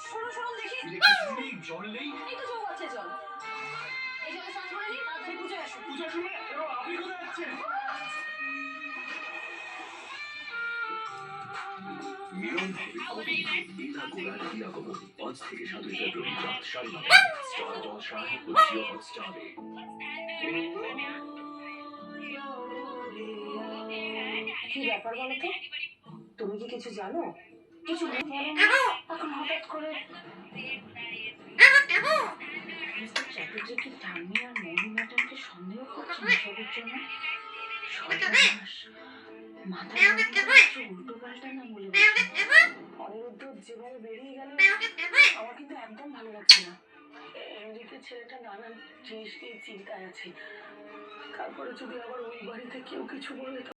শোনো শোনো দেখি জল নেই। এই তো জল আছে জল। এই জলে স্নান করে নি তাড়াতাড়ি পুজো আসো। পূজা শুনে আপনি কোথায় যাচ্ছেন? মিলন হবে কবে? দ্বিধা গোড়ার আগমন 5 থেকে 7 ফেব্রুয়ারি রাত 9:30 স্টার জলসায় ও জিও হটস্টারে। কি ব্যাপার বলো তো? তুমি কি কিছু জানো? কিছু বলো না। এখন হঠাৎ করে মিস্টার চ্যাটার্জি কি ঠাম্মি আর মৌরি ম্যাডামকে সন্দেহ করছেন এসবের জন্য? সর্বনাশ, মাথায় কিছু উল্টো পাল্টা না বলে অনিরুদ্ধ যেভাবে বেরিয়ে গেল আমার কিন্তু একদম ভালো লাগছে না। এমনিতে ছেলেটা নানান জিনিস নিয়ে চিন্তায় আছে, তারপরে যদি আবার ওই বাড়িতে কেউ কিছু বলে